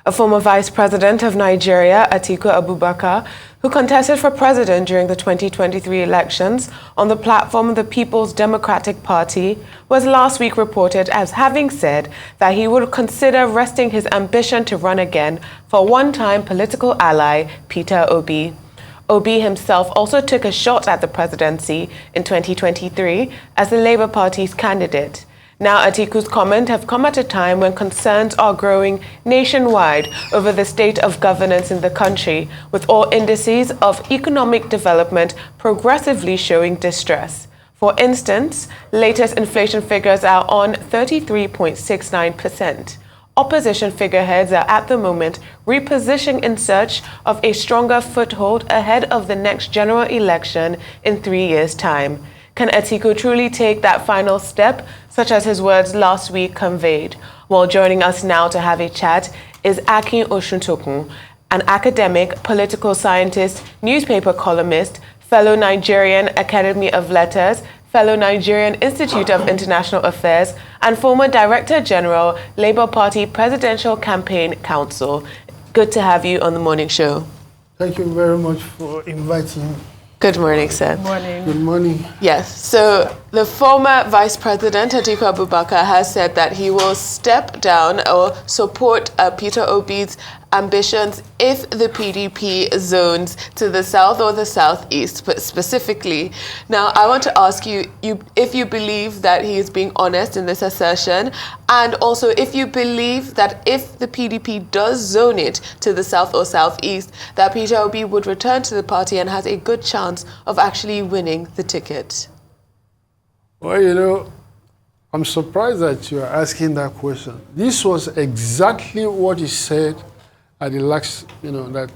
A former vice president of Nigeria, Atiku Abubakar, who contested for president during the 2023 elections on the platform of the People's Democratic Party, was last week reported as having said that he would consider resting his ambition to run again for one-time political ally Peter Obi. Obi himself also took a shot at the presidency in 2023 as the Labour Party's candidate. Now, Atiku's comments have come at a time when concerns are growing nationwide over the state of governance in the country, with all indices of economic development progressively showing distress. For instance, latest inflation figures are on 33.69%. Opposition figureheads are at the moment repositioning in search of a stronger foothold ahead of the next general election in 3 years' time. Can Atiku truly take that final step, such as his words last week conveyed? Well, joining us now to have a chat is Akin Osuntokun, an academic, political scientist, newspaper columnist, fellow Nigerian Academy of Letters, fellow Nigerian Institute of International Affairs, and former Director General, Labour Party Presidential Campaign Council. Good to have you on the morning show. Thank you very much for inviting me. Good morning, sir. Good morning. Good morning. Yes, so the former Vice President, Atiku Abubakar, has said that he will step down or support Peter Obi's ambitions if the PDP zones to the south or the southeast, but specifically. Now, I want to ask you if you believe that he is being honest in this assertion, and also if you believe that if the PDP does zone it to the south or southeast, that Peter Obi would return to the party and has a good chance of actually winning the ticket. Well, you know, I'm surprised that you're asking that question. This was exactly what he said at the last, that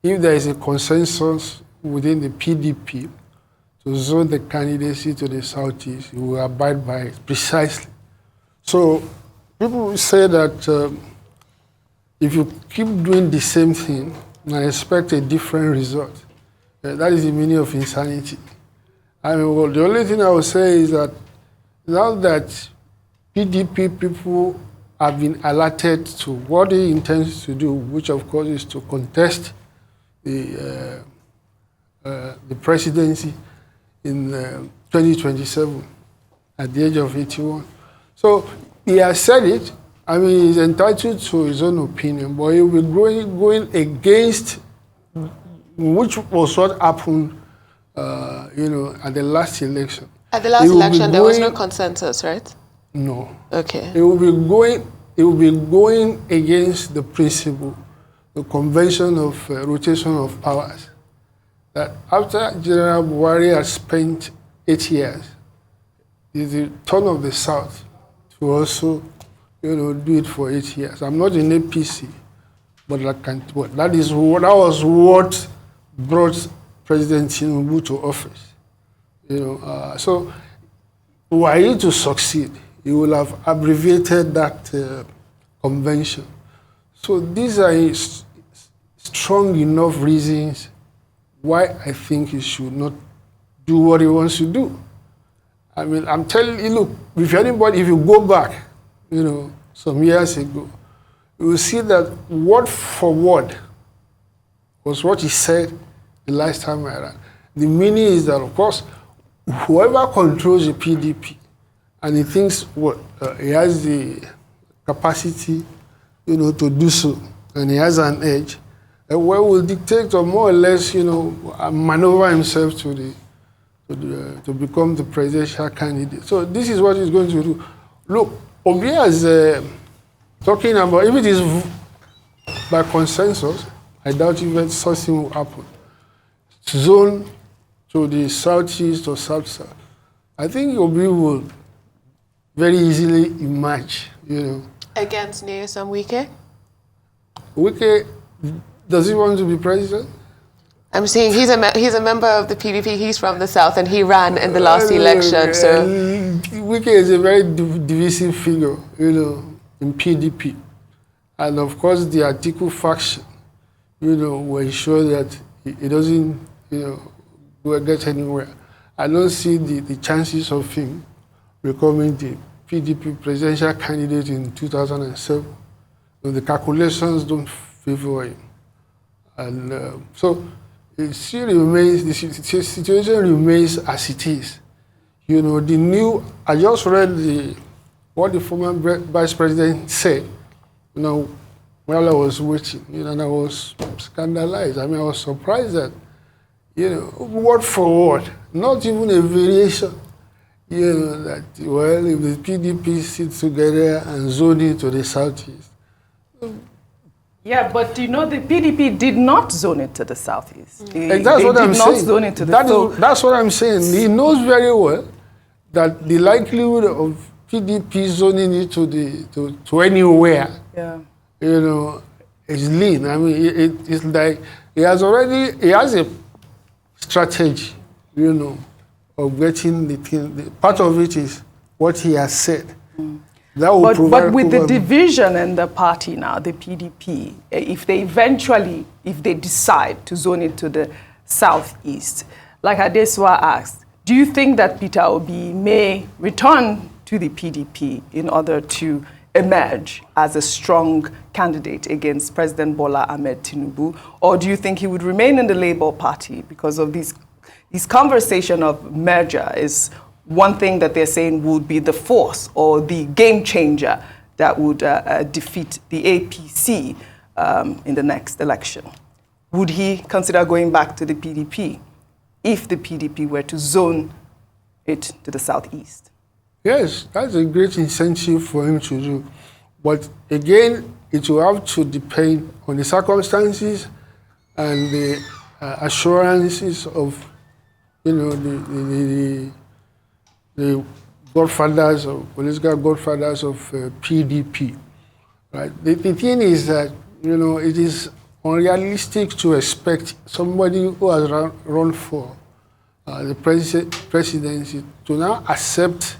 if there is a consensus within the PDP to zone the candidacy to the southeast, he will abide by it precisely. So people say that if you keep doing the same thing and expect a different result, that is the meaning of insanity. I mean, well, the only thing I will say is that now that PDP people have been alerted to what he intends to do, which of course is to contest the presidency in 2027 at the age of 81. So he has said it. I mean, he's entitled to his own opinion, but he will be going against, which was what happened, at the last election. At the last election, there was no consensus, right? No. Okay. It will be going against the principle, the convention of rotation of powers. That after General Buhari has spent 8 years, it's the turn of the South to also, do it for 8 years. I'm not in APC, but that was what brought President Tinubu to office. So were he to succeed, he will have abbreviated that convention. So these are strong enough reasons why I think he should not do what he wants to do. I mean, I'm telling you, look, if you go back, some years ago, you will see that word for word was what he said the last time around. The meaning is that, of course, whoever controls the PDP, and he thinks he has the capacity, to do so, and he has an edge, will dictate or more or less, maneuver himself to become the presidential candidate. So this is what he's going to do. Look, Obi is talking about, if it is by consensus, I doubt if something will happen. Zone to the southeast or south-south. I think Obi will very easily emerge, Against Nyesom Wike? Wike, does he want to be president? I'm saying he's a member of the PDP. He's from the south, and he ran in the last election. So Wike is a very divisive figure, in PDP, and of course the Atiku faction, will ensure that he doesn't, get anywhere. I don't see the chances of him becoming the PDP presidential candidate in 2007. the calculations don't favor him. And so it still remains, the situation remains as it is. I just read what the former vice president said, while I was watching, and I was scandalized. I was surprised that, word for word, not even a variation, that, well, if the PDP sits together and zone it to the southeast. Yeah, but the PDP did not zone it to the southeast. That's what I'm saying. Zone it to the that's what I'm saying. He knows very well that the likelihood of PDP zoning it to anywhere, is lean. It's like he has a strategy, of getting the thing. Part of it is what he has said. That will but with the division in the party now, the PDP, if they decide to zone it to the southeast, like Adeswa asked, do you think that Peter Obi may return to the PDP in order to emerge as a strong candidate against President Bola Ahmed Tinubu? Or do you think he would remain in the Labour Party because of this conversation of merger is one thing that they're saying would be the force or the game changer that would defeat the APC in the next election? Would he consider going back to the PDP if the PDP were to zone it to the southeast? Yes, that's a great incentive for him to do. But again, it will have to depend on the circumstances and the assurances of, the godfathers or political godfathers of PDP. Right? The thing is that, it is unrealistic to expect somebody who has run for the presidency to now accept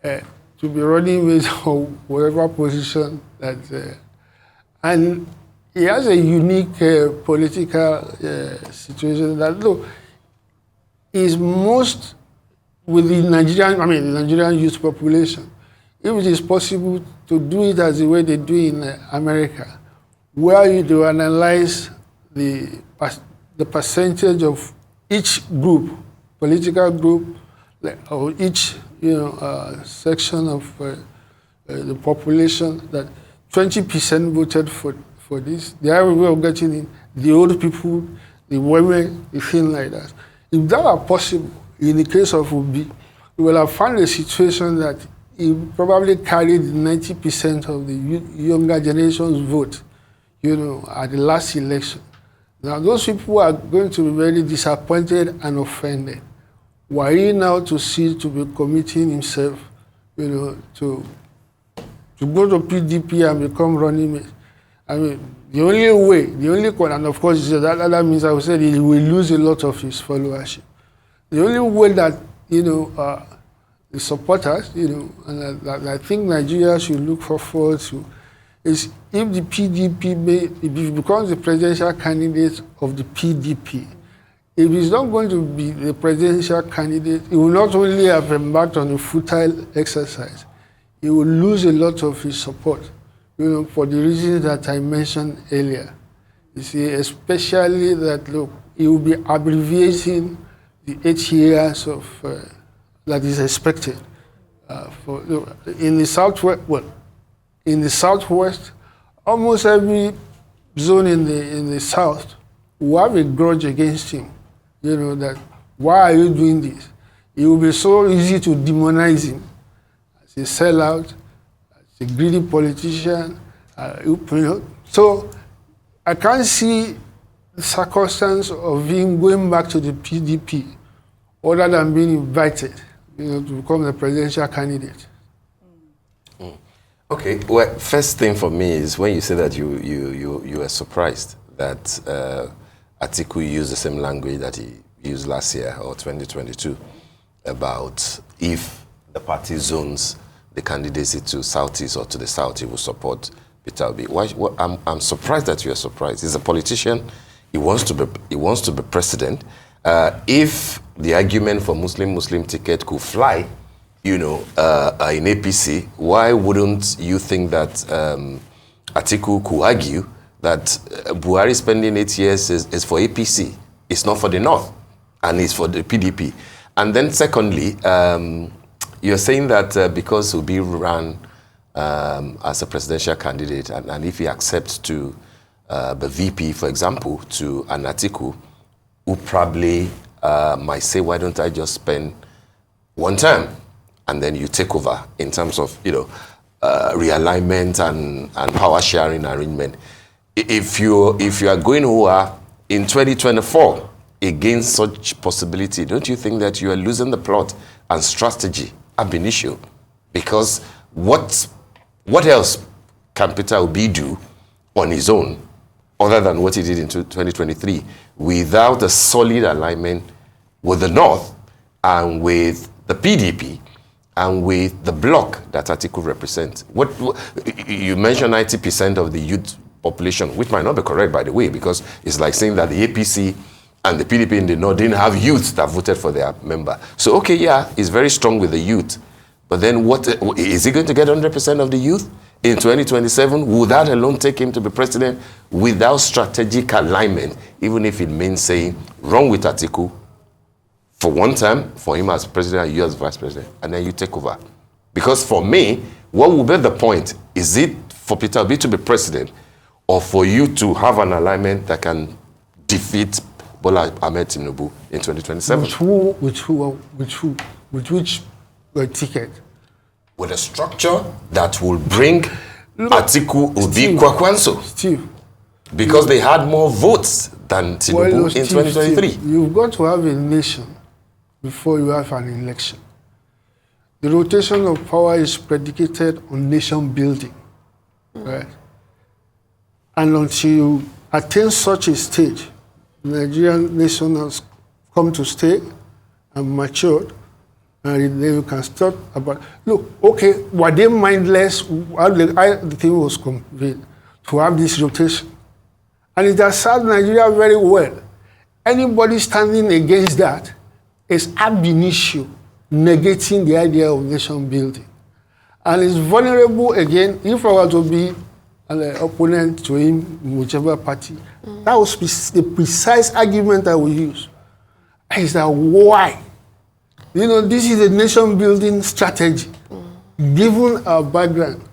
to be running with whatever position that, and he has a unique political situation that, look, is most with the Nigerian youth population. If it is possible to do it as the way they do in America, where you do analyze the percentage of each group, political group, or each section of the population, that 20% voted for this. The other way of getting in, the old people, the women, the thing like that. If that were possible, in the case of Obi, we will have found a situation that he probably carried 90% of the younger generation's vote, at the last election. Now, those people are going to be very disappointed and offended. Were he now to be committing himself, to go to PDP and become running mate? The only way, and of course, that means I would say he will lose a lot of his followership. The only way that, the supporters, and I think Nigeria should look forward to, is if the PDP, if he becomes the presidential candidate of the PDP, if he's not going to be the presidential candidate, he will not only have embarked on a futile exercise, he will lose a lot of his support, for the reasons that I mentioned earlier. You see, especially that, look, he will be abbreviating the 8 years of that is expected. In the southwest, almost every zone in the south will have a grudge against him. That why are you doing this? It will be so easy to demonize him as a sellout, as a greedy politician. So I can't see the circumstance of him going back to the PDP other than being invited, to become the presidential candidate. Okay. Well, first thing for me is when you say that you were surprised that Atiku used the same language that he used last year or 2022 about if the party zones the candidacy to southeast or to the south, he will support Peter Obi. I'm surprised that you are surprised. He's a politician. He wants to be president. If the argument for Muslim ticket could fly, in APC, why wouldn't you think that Atiku could argue that Buhari spending 8 years is for APC. It's not for the North, and it's for the PDP. And then secondly, you're saying that because Obi ran as a presidential candidate, and if he accepts to the VP, for example, to an Atiku, who probably might say, why don't I just spend one term and then you take over in terms of, realignment and power sharing arrangement. If you are going over in 2024 against such possibility, don't you think that you are losing the plot and strategy ab initio? Because what else can Peter Obi do on his own other than what he did in 2023 without a solid alignment with the North and with the PDP and with the bloc that Atiku represents? What you mentioned 90% of the youth population, which might not be correct, by the way, because it's like saying that the APC and the PDP in the North didn't have youth that voted for their member. So, okay, yeah, he's very strong with the youth. But then what is he going to get 100% of the youth in 2027? Will that alone take him to be president without strategic alignment, even if it means saying, run with Atiku for one term, for him as president and you as vice president, and then you take over? Because for me, what will be the point? Is it for Peter Obi to be president, or for you to have an alignment that can defeat Bola Ahmed Tinubu in 2027? With which ticket? With a structure that will bring Atiku Obi Kwakwanso. Steve. Because they had more votes than Tinubu in 2023. Steve, you've got to have a nation before you have an election. The rotation of power is predicated on nation building, right? And until you attain such a stage, the Nigerian nation has come to stay and matured, and then you can start about, look, okay, were they mindless? The thing was conveyed to have this rotation. And it has served Nigeria very well. Anybody standing against that is ab initio negating the idea of nation building. And it's vulnerable again, if I were to be an opponent to him in whichever party, that was the precise argument I will use. Is that why? This is a nation building strategy, given our background.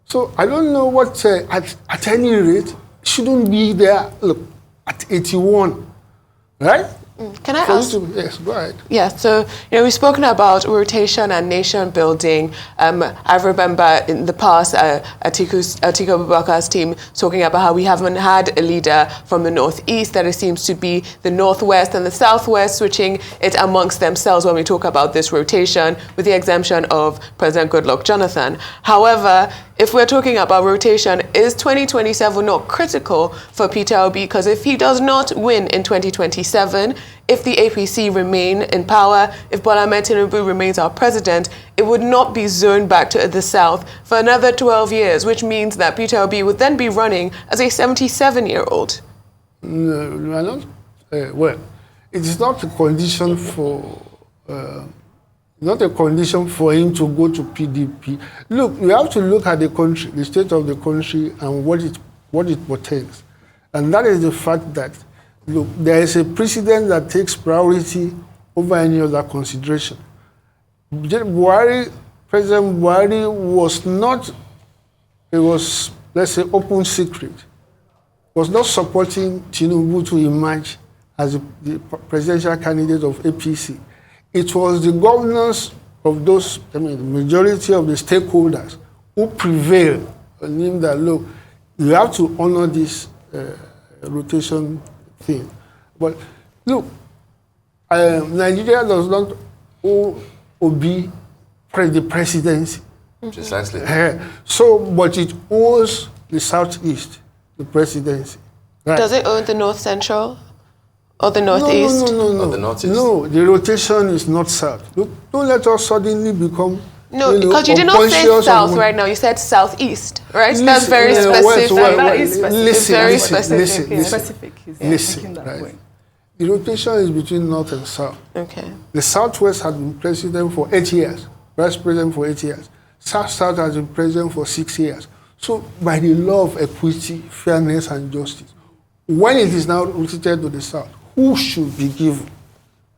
So I don't know what, at any rate, shouldn't be there, look, at 81, right? Can I ask? Yes, go ahead. Yeah, so we've spoken about rotation and nation building. I remember in the past, Atiku Abubakar's team talking about how we haven't had a leader from the northeast, that it seems to be the northwest and the southwest switching it amongst themselves when we talk about this rotation, with the exemption of President Goodluck Jonathan. However, if we're talking about rotation, is 2027 not critical for Peter Obi? Because if he does not win in 2027, if the APC remain in power, if Bola Ahmed Tinubu remains our president, it would not be zoned back to the south for another 12 years, which means that Peter Obi would then be running as a 77-year-old. No, well, it is not a condition for... not a condition for him to go to PDP. Look, you have to look at the country, the state of the country, and what it portends. And that is the fact that, look, there is a precedent that takes priority over any other consideration. President Buhari was not, it was, let's say, open secret, was not supporting Tinubu to emerge as the presidential candidate of APC. It was the governors of those, the majority of the stakeholders who prevailed on him that, look, you have to honor this rotation thing. But look, Nigeria does not owe Obi the presidency. Precisely. But it owes the Southeast the presidency. Right? Does it owe the North Central? Or the Northeast? No. Or the Northeast? No, the rotation is not South. Look, don't let us suddenly become... No, because you did not say South right now. You said Southeast, right? That's very specific. That is specific. It's very specific. Listen, right? The rotation is between North and South. Okay. The Southwest has been president for 8 years, vice president for 8 years. South has been president for 6 years. So by the law of equity, fairness, and justice, when it is now rotated to the South, who should be given?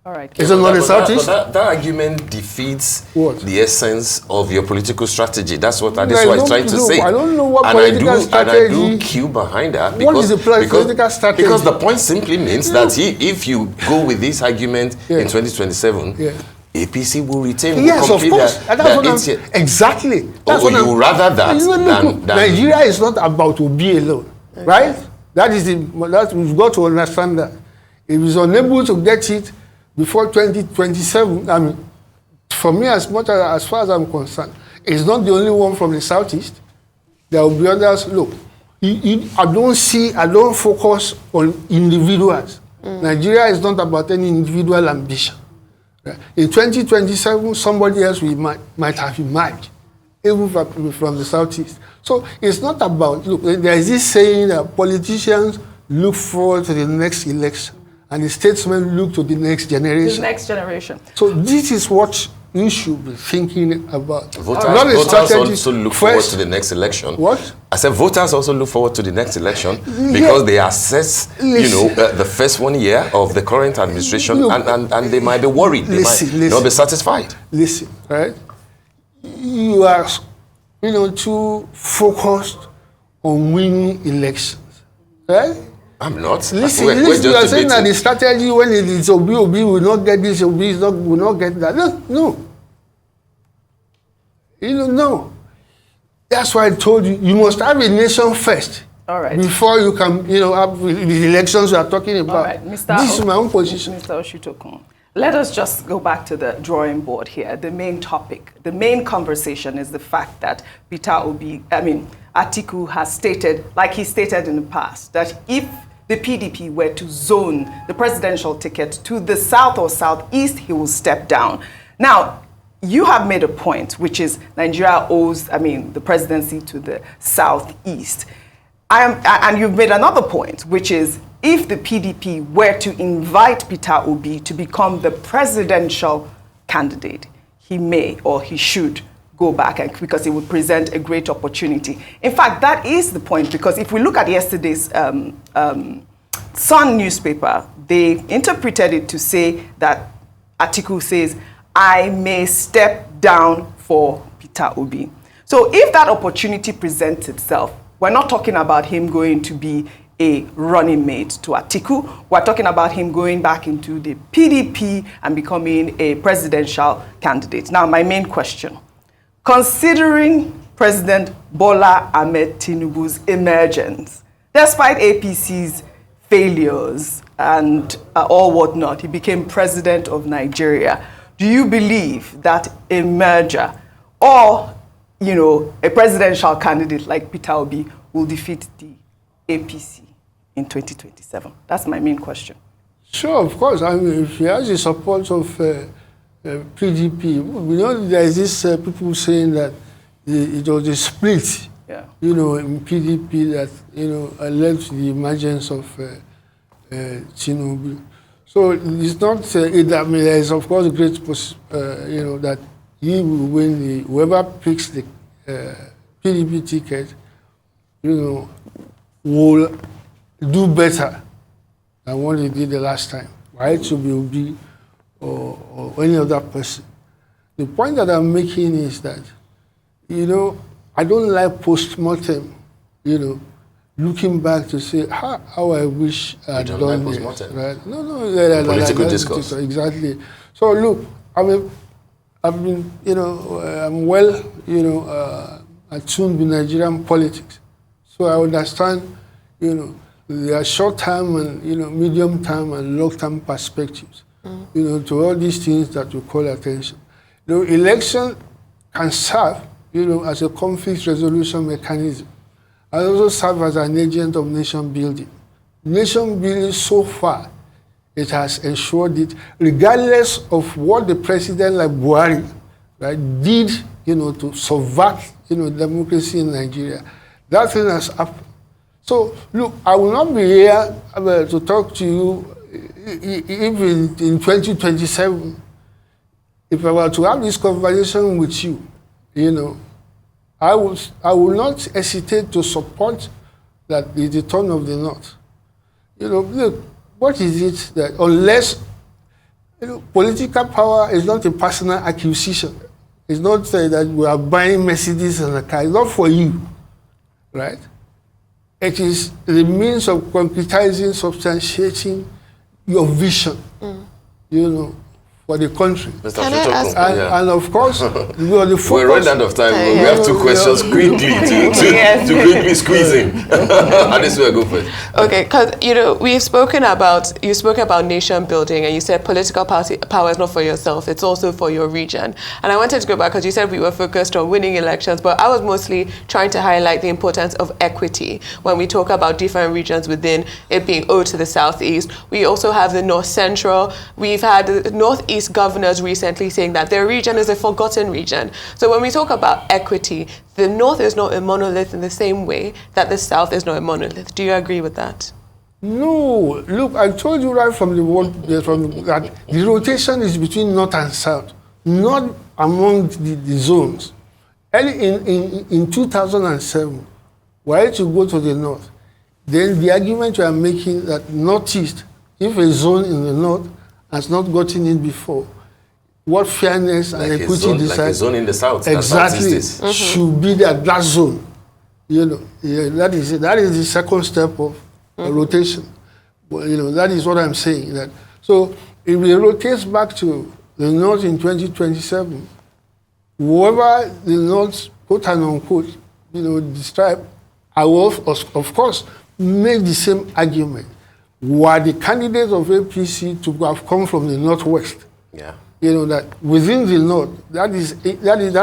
All right. Is it not the Southeast? That argument defeats What? the essence of your political strategy. That's what I Adesuwa is don't trying to know. say. I don't know what and political strategy. And I do queue behind that. What is the political strategy? Because the point simply means that if you go with this argument in 2027, APC will retain. Yes, of course. Exactly. That's what you rather that than Nigeria is not about Obi alone, right? That we've got to understand that. If he's unable to get it before 2027, I mean, for me, as far as I'm concerned, it's not the only one from the Southeast. There will be others. Look, I don't focus on individuals. Nigeria is not about any individual ambition. Right? In 2027, somebody else might have emerged, even from the Southeast. So it's not about, look, there is this saying that politicians look forward to the next election, and the statesmen look to the next generation. The next generation. So this is what you should be thinking about. Voters also look forward to the next election. What? I said voters also look forward to the next election because they assess, the first 1 year of the current administration, and they might be worried. They might not be satisfied. Listen, right? You are, too focused on winning elections, right? I'm not. Listen, you are saying that the strategy when it is Obi will not get this, Obi will not get that. No. No. That's why I told you, you must have a nation first. All right. Before you can, have the elections we are talking about. All right, This is my own position. Mr. Osuntokun, let us just go back to the drawing board here. The main topic, the main conversation is the fact that Atiku has stated, like he stated in the past, that if the PDP were to zone the presidential ticket to the South or Southeast, he will step down. Now, you have made a point, which is Nigeria owes, the presidency to the Southeast. And you've made another point, which is if the PDP were to invite Peter Obi to become the presidential candidate, he may or he should go back because it would present a great opportunity. In fact, that is the point, because if we look at yesterday's Sun newspaper, they interpreted it to say that Atiku says, I may step down for Peter Obi. So if that opportunity presents itself, we're not talking about him going to be a running mate to Atiku. We're talking about him going back into the PDP and becoming a presidential candidate. Now, my main question, considering President Bola Ahmed Tinubu's emergence, despite APC's failures and all whatnot, he became president of Nigeria. Do you believe that a merger or, a presidential candidate like Peter Obi will defeat the APC in 2027? That's my main question. Sure, of course. If he has the support of PDP, there is this people saying that it was a split, in PDP that, led to the emergence of Tinubu. So it's not, there is of course a great that he will win whoever picks the PDP ticket, will do better than what he did the last time, right? So will be or any other person. The point that I'm making is that, I don't like post-mortem, looking back to say how I wish I had done it. Right? No, political discourse. Exactly. So look, I've been, I'm well, attuned with Nigerian politics. So I understand, there are short-term and, medium-term and long-term perspectives, to all these things that we call attention. Election can serve, as a conflict resolution mechanism, and also serve as an agent of nation building. Nation building so far, it has ensured it, regardless of what the president like Buhari, right, did, to subvert, democracy in Nigeria. That thing has happened. So, look, I will not be here to talk to you if in 2027, if I were to have this conversation with you, I will not hesitate to support that the turn of the North. Look, what is it that unless political power is not a personal acquisition. It's not that we are buying Mercedes and a car. It's not for you, right? It is the means of concretizing, substantiating your vision, for the country. Mr. Osuntokun, and of course, the focus. We're running out of time. We have two questions quickly to quickly squeeze in. And this will go first. Okay, because you spoke about nation building, and you said political power is not for yourself; it's also for your region. And I wanted to go back because you said we were focused on winning elections, but I was mostly trying to highlight the importance of equity when we talk about different regions within it being owed to the Southeast. We also have the North Central. We've had the Northeast governors recently saying that their region is a forgotten region. So when we talk about equity, the North is not a monolith in the same way that the South is not a monolith. Do you agree with that? No. Look, I told you right from that the rotation is between North and South, not among the zones. Early in 2007, were to go to the North, then the argument you are making that Northeast, if a zone in the North has not gotten in before, what fairness and equity decides. Like a zone in the South. Exactly. Should be that zone. That is it. That is the second step of rotation. Well, that is what I'm saying. That so if we rotate back to the North in 2027, whoever the North, quote and unquote, describe, I will of course make the same argument. Were the candidates of APC to have come from the Northwest? Yeah. That within the North, that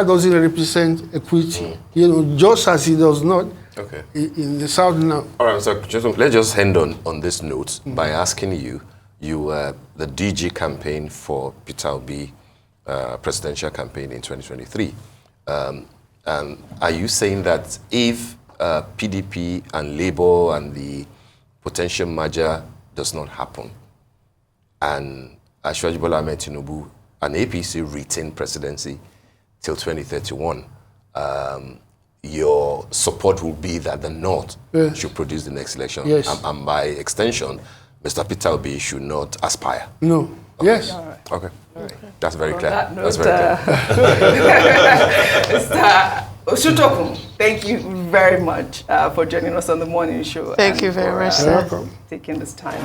doesn't represent equity. Just as it does not in the South now. All right, so let's just end on this note by asking you were the DG campaign for Peter Obi presidential campaign in 2023. And are you saying that if PDP and Labour and the potential merger does not happen, and Asiwaju Bola Ahmed Tinubu and APC retain presidency till 2031, your support will be that the North should produce the next election? Yes. And by extension, Mr. Peter Obi should not aspire? No. Okay. Yes. Right. Okay. Right. That's very clear. That's very clear. Mr. Osuntokun, thank you very much for joining us on the morning show. Thank you very much, sir. Taking this time.